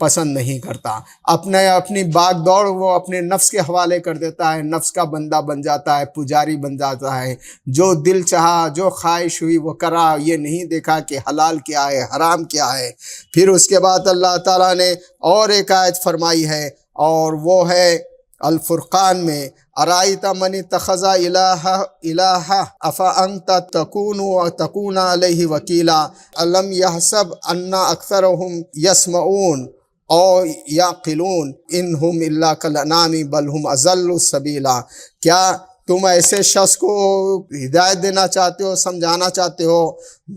پسند نہیں کرتا۔ اپنی باغ دوڑ وہ اپنے نفس کے حوالے کر دیتا ہے، نفس کا بندہ بن جاتا ہے، پجاری بن جاتا ہے۔ جو دل چاہا، جو خواہش ہوئی وہ کرا، یہ نہیں دیکھا کہ حلال کیا ہے، حرام کیا ہے۔ پھر اس کے بعد اللہ تعالیٰ نے اور ایک آیت فرمائی ہے، اور وہ ہے الفرقان میں، ارائیت من اتخذ الہ افانت تکون علیہ وکیلا الم یحسب ان اکثرهم یسمعون او یعقلون انہم الا کالانعام بل ہم اضل سبیلا۔ کیا تم ایسے شخص کو ہدایت دینا چاہتے ہو، سمجھانا چاہتے ہو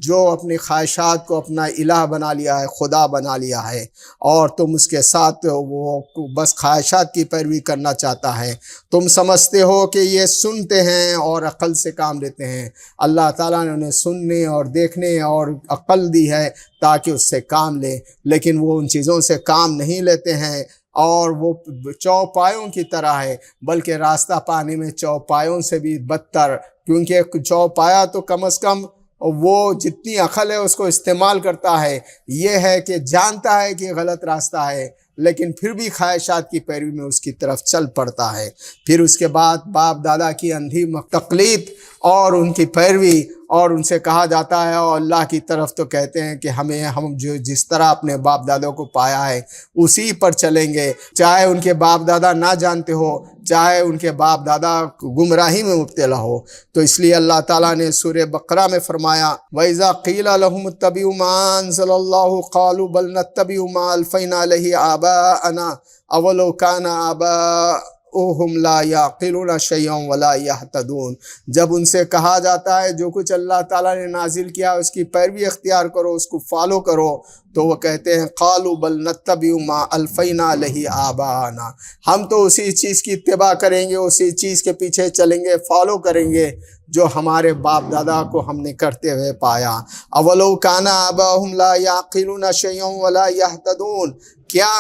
جو اپنی خواہشات کو اپنا الہ بنا لیا ہے، خدا بنا لیا ہے، اور تم اس کے ساتھ وہ بس خواہشات کی پیروی کرنا چاہتا ہے؟ تم سمجھتے ہو کہ یہ سنتے ہیں اور عقل سے کام لیتے ہیں۔ اللہ تعالیٰ نے انہیں سننے اور دیکھنے اور عقل دی ہے تاکہ اس سے کام لے، لیکن وہ ان چیزوں سے کام نہیں لیتے ہیں، اور وہ چوپایوں کی طرح ہے، بلکہ راستہ پانے میں چوپایوں سے بھی بدتر، کیونکہ چوپایا تو کم از کم وہ جتنی عقل ہے اس کو استعمال کرتا ہے، یہ ہے کہ جانتا ہے کہ غلط راستہ ہے لیکن پھر بھی خواہشات کی پیروی میں اس کی طرف چل پڑتا ہے۔ پھر اس کے بعد باپ دادا کی اندھی تقلید اور ان کی پیروی، اور ان سے کہا جاتا ہے، اور اللہ کی طرف تو کہتے ہیں کہ ہم جو جس طرح اپنے باپ دادوں کو پایا ہے اسی پر چلیں گے، چاہے ان کے باپ دادا نہ جانتے ہو، چاہے ان کے باپ دادا گمراہی میں مبتلا ہو۔ تو اس لیے اللہ تعالیٰ نے سورہ بقرہ میں فرمایا، وَإِذَا قِيلَ لَهُمُ اتَّبِعُوا مَا أَنزَلَ اللَّهُ قَالُوا بَلْ نَتَّبِعُ مَا أَلْفَيْنَا عَلَيْهِ آبَاءَنَا أَوَلَوْ كَانَ آبَاؤُهُمْ لَا يَعْقِلُونَ شَيْئًا وَلَا يَهْتَدُونَ۔ جب ان سے کہا جاتا ہے جو کچھ اللہ تعالیٰ نے نازل کیا اس کی پیروی اختیار کرو، اس کو فالو کرو، تو وہ کہتے ہیں قالوا بل نتبع ما الفینا علیہ آباءنا، ہم تو اسی چیز کی اتباع کریں گے، اسی چیز کے پیچھے چلیں گے، فالو کریں گے جو ہمارے باپ دادا کو ہم نے کرتے ہوئے پایا۔ اولو کان آباؤہم لا یعقلون شیئا ولا یہتدون، کیا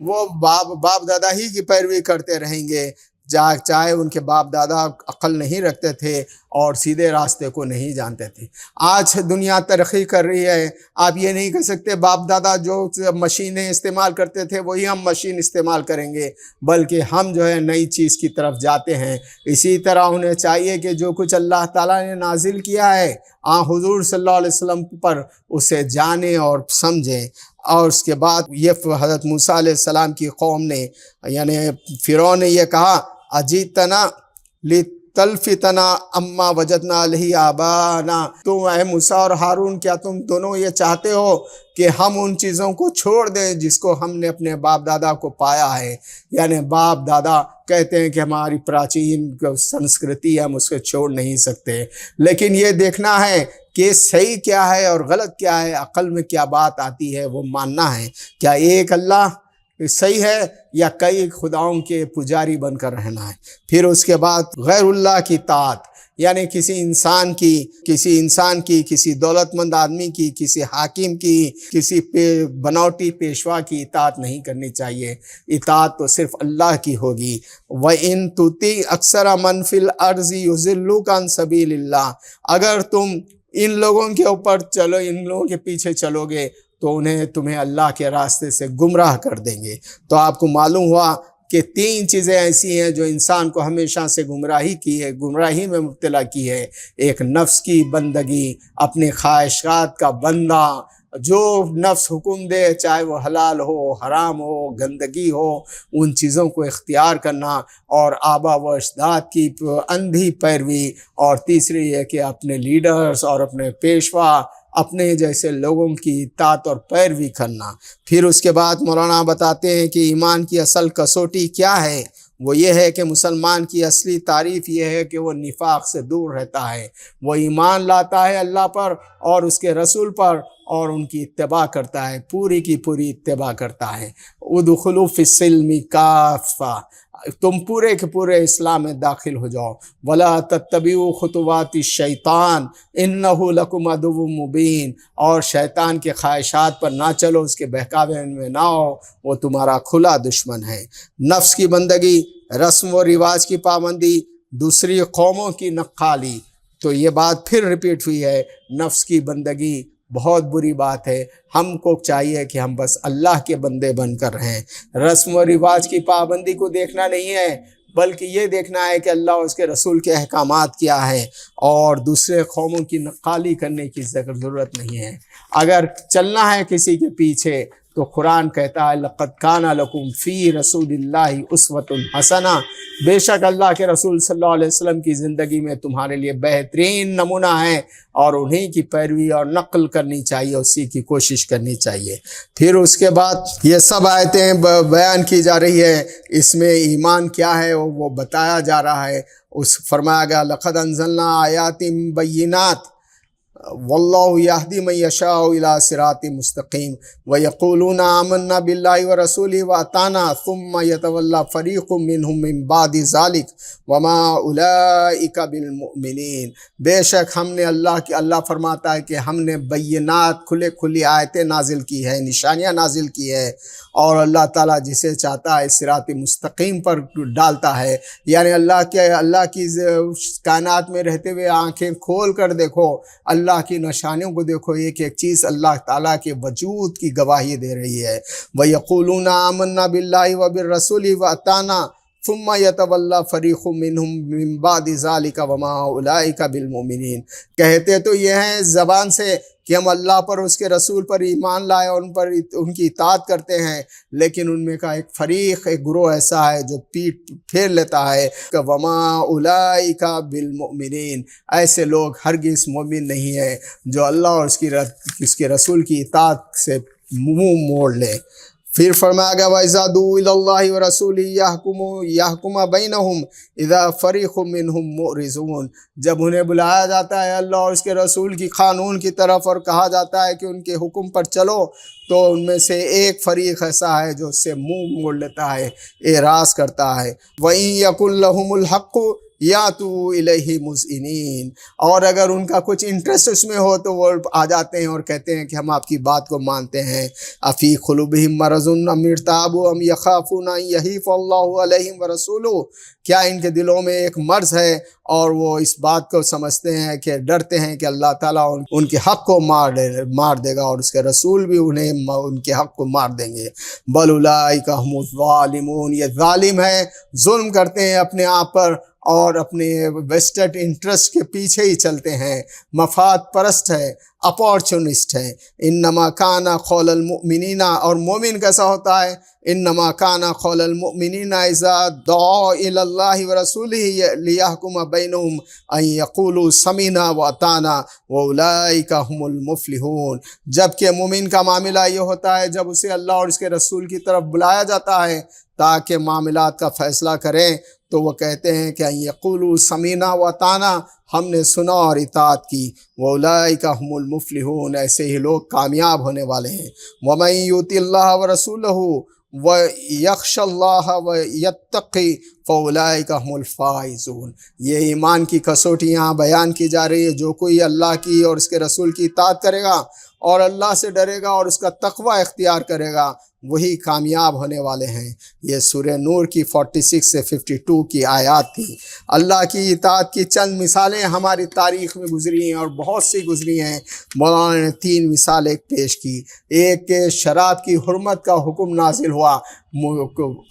وہ باپ دادا ہی کی پیروی کرتے رہیں گے چاہے ان کے باپ دادا عقل نہیں رکھتے تھے اور سیدھے راستے کو نہیں جانتے تھے؟ آج دنیا ترقی کر رہی ہے، آپ یہ نہیں کہہ سکتے باپ دادا جو مشینیں استعمال کرتے تھے وہی ہم مشین استعمال کریں گے، بلکہ ہم جو ہے نئی چیز کی طرف جاتے ہیں۔ اسی طرح انہیں چاہیے کہ جو کچھ اللہ تعالیٰ نے نازل کیا ہے حضور صلی اللہ علیہ وسلم پر، اسے جانیں اور سمجھیں۔ اور اس کے بعد یہ حضرت موسیٰ علیہ السلام کی قوم نے، یعنی فرعون نے یہ کہا، اجیتنا لتلفتنا اما وجدنا علیہ آبانا، تو اے موسیٰ اور ہارون کیا تم دونوں یہ چاہتے ہو کہ ہم ان چیزوں کو چھوڑ دیں جس کو ہم نے اپنے باپ دادا کو پایا ہے؟ یعنی باپ دادا کہتے ہیں کہ ہماری پراچین سنسکرتی ہے، ہم اس کو چھوڑ نہیں سکتے، لیکن یہ دیکھنا ہے کہ صحیح کیا ہے اور غلط کیا ہے، عقل میں کیا بات آتی ہے وہ ماننا ہے۔ کیا ایک اللہ صحیح ہے یا کئی خداؤں کے پجاری بن کر رہنا ہے؟ پھر اس کے بعد غیر اللہ کی طاعت، یعنی کسی انسان کی، کسی دولت مند آدمی کی، کسی حاکم کی، کسی بناوٹی پیشوا کی اطاعت نہیں کرنی چاہیے۔ اطاعت تو صرف اللہ کی ہوگی۔ وَإِن تُطِعْ أَكْثَرَ مَنْ فِي الْأَرْضِ يُضِلُّوكَ عَنْ سَبِيلِ اللَّهِ، اگر تم ان لوگوں کے اوپر چلو، ان لوگوں کے پیچھے چلو گے تو تمہیں اللہ کے راستے سے گمراہ کر دیں گے۔ تو آپ کو معلوم ہوا کہ تین چیزیں ایسی ہیں جو انسان کو ہمیشہ سے گمراہی میں مبتلا کی ہے۔ ایک نفس کی بندگی، اپنے خواہشات کا بندہ، جو نفس حکم دے چاہے وہ حلال ہو، حرام ہو، گندگی ہو، ان چیزوں کو اختیار کرنا، اور آبا و اجداد کی اندھی پیروی، اور تیسری یہ کہ اپنے لیڈرز اور اپنے پیشوا، اپنے جیسے لوگوں کی اطاعت اور پیروی کرنا۔ پھر اس کے بعد مولانا بتاتے ہیں کہ ایمان کی اصل کسوٹی کیا ہے؟ وہ یہ ہے کہ مسلمان کی اصلی تعریف یہ ہے کہ وہ نفاق سے دور رہتا ہے، وہ ایمان لاتا ہے اللہ پر اور اس کے رسول پر، اور ان کی اتباع کرتا ہے، پوری کی پوری اتباع کرتا ہے۔ ادخلوا فی السلم کافہ، تم پورے کے پورے اسلام میں داخل ہو جاؤ۔ ولا تتبعوا خطوات الشیطان انہ لکم عدو مبین، اور شیطان کے خواہشات پر نہ چلو، اس کے بہکاوے میں نہ ہو، وہ تمہارا کھلا دشمن ہے۔ نفس کی بندگی، رسم و رواج کی پابندی، دوسری قوموں کی نقالی، تو یہ بات پھر ریپیٹ ہوئی ہے، نفس کی بندگی، بہت بری بات ہے۔ ہم کو چاہیے کہ ہم بس اللہ کے بندے بن کر رہیں، رسم و رواج کی پابندی کو دیکھنا نہیں ہے، بلکہ یہ دیکھنا ہے کہ اللہ اور اس کے رسول کے احکامات کیا ہیں، اور دوسرے قوموں کی نقالی کرنے کی ضرورت نہیں ہے۔ اگر چلنا ہے کسی کے پیچھے تو قرآن کہتا ہے لَقَدْ كَانَ لَكُمْ فِي رَسُولِ اللَّهِ أُسْوَةٌ حَسَنَةٌ، بے شک اللہ کے رسول صلی اللہ علیہ وسلم کی زندگی میں تمہارے لیے بہترین نمونہ ہے، اور انہی کی پیروی اور نقل کرنی چاہیے، اسی کی کوشش کرنی چاہیے۔ پھر اس کے بعد یہ سب آیتیں بیان کی جا رہی ہے، اس میں ایمان کیا ہے وہ بتایا جا رہا ہے۔ اس فرمایا گیا لَقَدْ أَنزَلْنَا آیَاتٍ بَيِّنَاتٍ واللہ یہدی من یشاء الی صراط مستقیم ویقولون آمنا باللہ ورسولہ واطعنا ثم یتولی فریق منہم من بعد ذلک وما اولئک بالمؤمنین، بے شک ہم نے اللہ فرماتا ہے کہ ہم نے بینات کھلی آیتیں نازل کی ہے، نشانیاں نازل کی ہے، اور اللہ تعالیٰ جسے چاہتا ہے صراط مستقیم پر ڈالتا ہے۔ یعنی اللہ کی کائنات میں رہتے ہوئے آنکھیں کھول کر دیکھو، اللہ کی نشانیوں کو دیکھو، ایک ایک چیز اللہ تعالیٰ کے وجود کی گواہی دے رہی ہے۔ وَيَقُولُونَ آمَنَّا بِاللَّهِ وَبِالرَّسُولِ وَأَطَعْنَا ثُمَّ يَتَوَلَّى فَرِيقٌ مِّنْهُم مِّن بَعْدِ ذَلِكَ وَمَا أُولَٰئِكَ بِالْمُؤْمِنِينَ، کہتے تو یہ ہیں زبان سے کہ ہم اللہ پر اور اس کے رسول پر ایمان لائے اور ان کی اطاعت کرتے ہیں، لیکن ان میں کا ایک فریق، ایک گروہ ایسا ہے جو پیٹ پھیر لیتا ہے کہ وما اولئک بالمؤمنین، ایسے لوگ ہرگز مومن نہیں ہیں جو اللہ اور اس کے رسول کی اطاعت سے منہ موڑ لے۔ پھر فرمایا گیا وَإِذَا دُعُوا إِلَى اللَّهِ وَرَسُولِهِ يَحْكُمَ بَيْنَهُمْ إِذَا فَرِيقٌ مِّنْهُمْ مُعْرِضُونَ، جب انہیں بلایا جاتا ہے اللہ اور اس کے رسول کی قانون کی طرف اور کہا جاتا ہے کہ ان کے حکم پر چلو، تو ان میں سے ایک فریق ایسا ہے جو اس سے منہ موڑ لیتا ہے، اعراض کرتا ہے۔ وَإِن يَكُن لَّهُمُ الْحَقُّ یاتوا الیہ مذعنین، اور اگر ان کا کچھ انٹرسٹ اس میں ہو تو وہ آ جاتے ہیں اور کہتے ہیں کہ ہم آپ کی بات کو مانتے ہیں۔ افی قلوبہم مرض ام ارتابوا ام یخافون ان یحیف اللہ علیہم ورسولہ، کیا ان کے دلوں میں ایک مرض ہے اور وہ اس بات کو سمجھتے ہیں کہ ڈرتے ہیں کہ اللہ تعالیٰ ان کے حق کو مار دے گا اور اس کے رسول بھی انہیں ان کے حق کو مار دیں گے۔ بل اولئک هم الظالمون، یہ ظالم ہیں، ظلم کرتے ہیں اپنے آپ پر اور اپنے ویسٹڈ انٹرسٹ کے پیچھے ہی چلتے ہیں، مفاد پرست ہے، اپارچونسٹ ہے۔ انما کان قول المؤمنین، اور مومن کیسا ہوتا ہے؟ انما کان قول المؤمنین اذا دعوا الی اللہ ورسولہ لیحکم بینہم ان یقولوا سمعنا واطعنا واولئک هم المفلحون، جبکہ مومن کا معاملہ یہ ہوتا ہے جب اسے اللہ اور اس کے رسول کی طرف بلایا جاتا ہے تاکہ معاملات کا فیصلہ کریں، تو وہ کہتے ہیں کہ یقولوا سمینا واطعنا، ہم نے سنا اور اطاعت کی، واولئک هم المفلحون، ایسے ہی لوگ کامیاب ہونے والے ہیں۔ ومن یؤت اللہ ورسولہ ویخشی اللہ ویتقی فاولئک هم الفائزون، یہ ایمان کی کسوٹی یہاں بیان کی جا رہی ہے۔ جو کوئی اللہ کی اور اس کے رسول کی اطاعت کرے گا اور اللہ سے ڈرے گا اور اس کا تقوی اختیار کرے گا، وہی کامیاب ہونے والے ہیں۔ یہ سورہ نور کی 46 سے 52 کی آیات تھی۔ اللہ کی اطاعت کی چند مثالیں ہماری تاریخ میں گزری ہیں اور بہت سی گزری ہیں۔ مولانا نے 3 مثالیں پیش کی۔ ایک کہ شراب کی حرمت کا حکم نازل ہوا،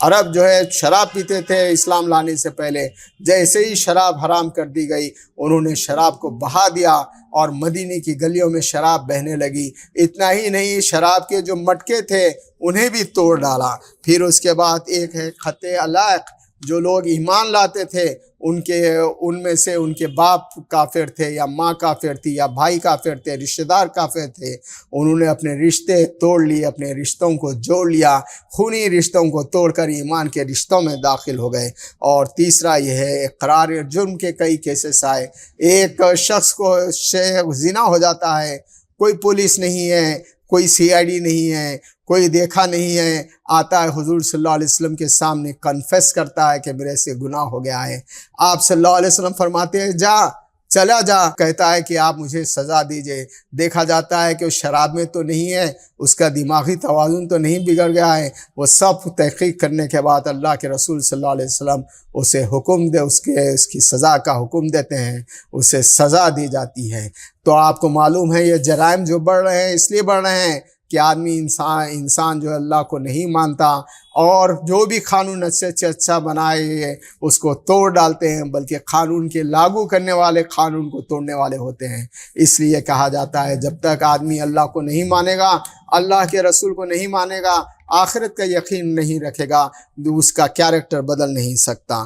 عرب جو ہے شراب پیتے تھے اسلام لانے سے پہلے، جیسے ہی شراب حرام کر دی گئی انہوں نے شراب کو بہا دیا اور مدینے کی گلیوں میں شراب بہنے لگی۔ اتنا ہی نہیں، شراب کے جو مٹکے تھے انہیں بھی توڑ ڈالا۔ پھر اس کے بعد ایک ہے خط علائق، جو لوگ ایمان لاتے تھے ان میں سے ان کے باپ کافر تھے یا ماں کافر تھی یا بھائی کافر تھے، رشتہ دار کافر تھے، انہوں نے اپنے رشتے توڑ لیے، اپنے رشتوں کو جوڑ لیا، خونی رشتوں کو توڑ کر ایمان کے رشتوں میں داخل ہو گئے۔ اور تیسرا یہ ہے اقرار جرم کے کئی کیسز آئے۔ ایک شخص کو زنا ہو جاتا ہے، کوئی پولیس نہیں ہے، کوئی CID نہیں ہے، کوئی دیکھا نہیں ہے، آتا ہے حضور صلی اللہ علیہ وسلم کے سامنے کنفیس کرتا ہے کہ میرے سے گناہ ہو گیا ہے۔ آپ صلی اللہ علیہ وسلم فرماتے ہیں جا چلا جا، کہتا ہے کہ آپ مجھے سزا دیجئے۔ دیکھا جاتا ہے کہ وہ شراب میں تو نہیں ہے، اس کا دماغی توازن تو نہیں بگڑ گیا ہے۔ وہ سب تحقیق کرنے کے بعد اللہ کے رسول صلی اللہ علیہ وسلم اسے حکم دے اس کی سزا کا حکم دیتے ہیں، اسے سزا دی جاتی ہے۔ تو آپ کو معلوم ہے یہ جرائم جو بڑھ رہے ہیں اس لیے بڑھ رہے ہیں کہ آدمی انسان جو اللہ کو نہیں مانتا، اور جو بھی قانون اچھے سے اچھا بنائے اس کو توڑ ڈالتے ہیں، بلکہ قانون کے لاگو کرنے والے قانون کو توڑنے والے ہوتے ہیں۔ اس لیے کہا جاتا ہے جب تک آدمی اللہ کو نہیں مانے گا، اللہ کے رسول کو نہیں مانے گا، آخرت کا یقین نہیں رکھے گا، اس کا کیریکٹر بدل نہیں سکتا۔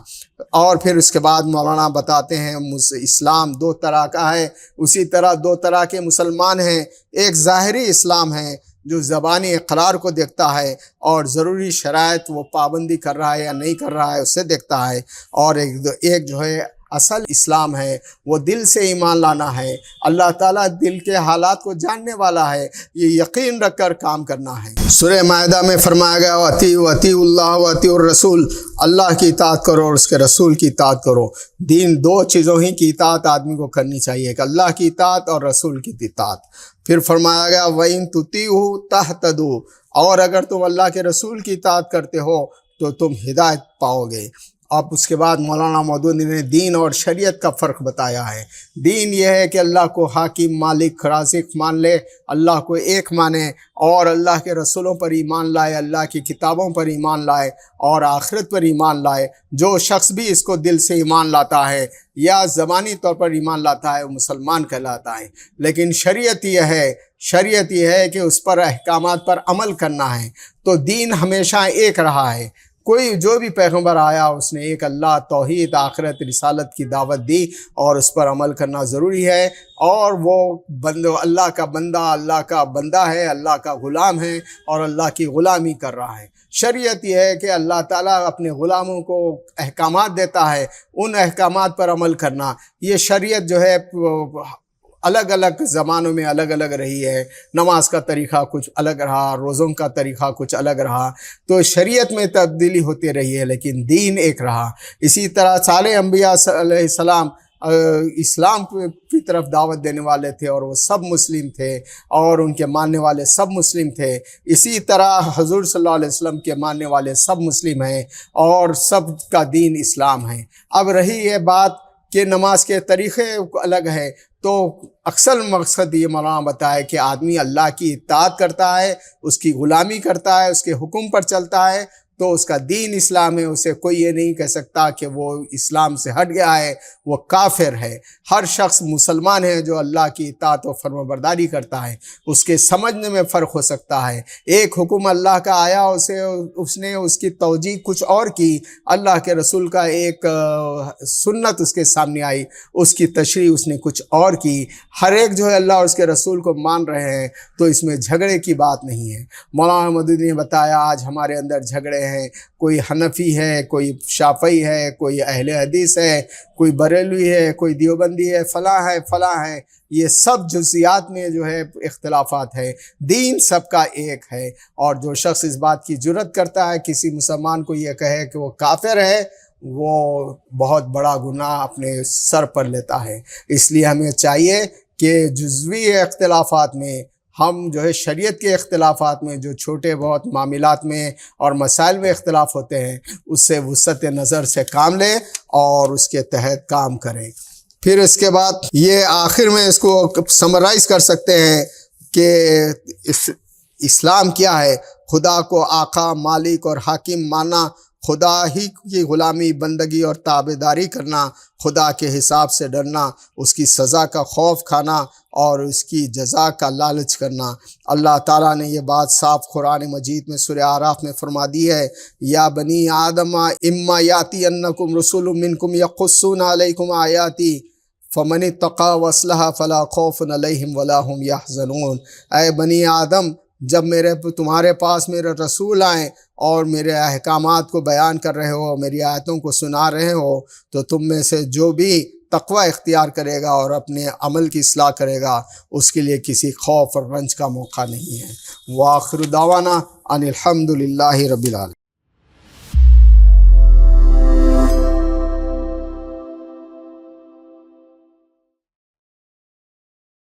اور پھر اس کے بعد مولانا بتاتے ہیں اسلام دو طرح کا ہے، اسی طرح دو طرح کے مسلمان ہیں۔ ایک ظاہری اسلام ہے جو زبانی اقرار کو دیکھتا ہے اور ضروری شرائط وہ پابندی کر رہا ہے یا نہیں کر رہا ہے اسے دیکھتا ہے، اور ایک جو ہے اصل اسلام ہے وہ دل سے ایمان لانا ہے۔ اللہ تعالیٰ دل کے حالات کو جاننے والا ہے، یہ یقین رکھ کر کام کرنا ہے۔ سورہ مائدہ میں فرمایا گیا وَأَطِیعُوا اللَّهَ وَأَطِیعُوا الرَّسُولَ، اللہ کی اطاعت کرو اور اس کے رسول کی اطاعت کرو۔ دین دو چیزوں ہی کی اطاعت آدمی کو کرنی چاہیے، کہ اللہ کی اطاعت اور رسول کی اطاعت۔ پھر فرمایا گیا وَإِن تُطِیعُوهُ تَهْتَدُوا، اور اگر تم اللہ کے رسول کی اطاعت کرتے ہو تو تم ہدایت پاؤ گے۔ اب اس کے بعد مولانا مودودی نے دین اور شریعت کا فرق بتایا ہے۔ دین یہ ہے کہ اللہ کو حاکم، مالک، رازق مان لے، اللہ کو ایک مانے، اور اللہ کے رسولوں پر ایمان لائے، اللہ کی کتابوں پر ایمان لائے، اور آخرت پر ایمان لائے۔ جو شخص بھی اس کو دل سے ایمان لاتا ہے یا زبانی طور پر ایمان لاتا ہے وہ مسلمان کہلاتا ہے۔ لیکن شریعت یہ ہے کہ اس پر احکامات پر عمل کرنا ہے۔ تو دین ہمیشہ ایک رہا ہے، کوئی جو بھی پیغمبر آیا اس نے ایک اللہ، توحید، آخرت، رسالت کی دعوت دی، اور اس پر عمل کرنا ضروری ہے۔ اور وہ اللہ کا بندہ ہے، اللہ کا غلام ہے، اور اللہ کی غلامی کر رہا ہے۔ شریعت یہ ہے کہ اللہ تعالیٰ اپنے غلاموں کو احکامات دیتا ہے، ان احکامات پر عمل کرنا۔ یہ شریعت جو ہے الگ الگ زمانوں میں الگ الگ رہی ہے، نماز کا طریقہ کچھ الگ رہا، روزوں کا طریقہ کچھ الگ رہا، تو شریعت میں تبدیلی ہوتی رہی ہے لیکن دین ایک رہا۔ اسی طرح صالح انبیاء علیہ السلام اسلام کی طرف دعوت دینے والے تھے، اور وہ سب مسلم تھے، اور ان کے ماننے والے سب مسلم تھے۔ اسی طرح حضور صلی اللہ علیہ وسلم کے ماننے والے سب مسلم ہیں، اور سب کا دین اسلام ہے۔ اب رہی یہ بات کہ نماز کے طریقے الگ ہے، تو اکثر مقصد یہ مولانا بتایا کہ آدمی اللہ کی اطاعت کرتا ہے، اس کی غلامی کرتا ہے، اس کے حکم پر چلتا ہے، تو اس کا دین اسلام ہے۔ اسے کوئی یہ نہیں کہہ سکتا کہ وہ اسلام سے ہٹ گیا ہے، وہ کافر ہے۔ ہر شخص مسلمان ہے جو اللہ کی اطاعت و فرمانبرداری کرتا ہے۔ اس کے سمجھنے میں فرق ہو سکتا ہے، ایک حکم اللہ کا آیا، اس نے اس کی توجیہ کچھ اور کی، اللہ کے رسول کا ایک سنت اس کے سامنے آئی، اس کی تشریح اس نے کچھ اور کی۔ ہر ایک جو ہے اللہ اور اس کے رسول کو مان رہے ہیں، تو اس میں جھگڑے کی بات نہیں ہے۔ مولانا مودودی نے بتایا آج ہمارے اندر جھگڑے ہیں، کوئی حنفی ہے، کوئی شافعی ہے، کوئی اہل حدیث ہے، کوئی بریلوی ہے، کوئی دیوبندی ہے، فلاں ہے۔ یہ سب جزیات میں جو ہے اختلافات ہے، دین سب کا ایک ہے۔ اور جو شخص اس بات کی جرات کرتا ہے کسی مسلمان کو یہ کہے کہ وہ کافر ہے، وہ بہت بڑا گناہ اپنے سر پر لیتا ہے۔ اس لیے ہمیں چاہیے کہ جزوی اختلافات میں ہم جو ہے شریعت کے اختلافات میں جو چھوٹے بہت معاملات میں اور مسائل میں اختلاف ہوتے ہیں اس سے وسعت نظر سے کام لیں اور اس کے تحت کام کریں۔ پھر اس کے بعد یہ آخر میں اس کو سمرائز کر سکتے ہیں کہ اسلام کیا ہے۔ خدا کو آقا، مالک اور حاکم ماننا، خدا ہی کی غلامی، بندگی اور تابعداری کرنا، خدا کے حساب سے ڈرنا، اس کی سزا کا خوف کھانا اور اس کی جزا کا لالچ کرنا۔ اللہ تعالیٰ نے یہ بات صاف قرآن مجید میں سورہ اعراف میں فرما دی ہے، یا بنی آدم اما یاتینکم رسول منکم یقصون علیکم آیاتی فمن اتقی واصلح فلا خوف علیہم ولا هم یحزنون۔ اے بنی آدم، جب تمہارے پاس میرے رسول آئیں اور میرے احکامات کو بیان کر رہے ہو، میری آیتوں کو سنا رہے ہو، تو تم میں سے جو بھی تقوی اختیار کرے گا اور اپنے عمل کی اصلاح کرے گا اس کے لیے کسی خوف اور رنج کا موقع نہیں ہے۔ وآخر دعوانا ان الحمد للہ رب العالمین۔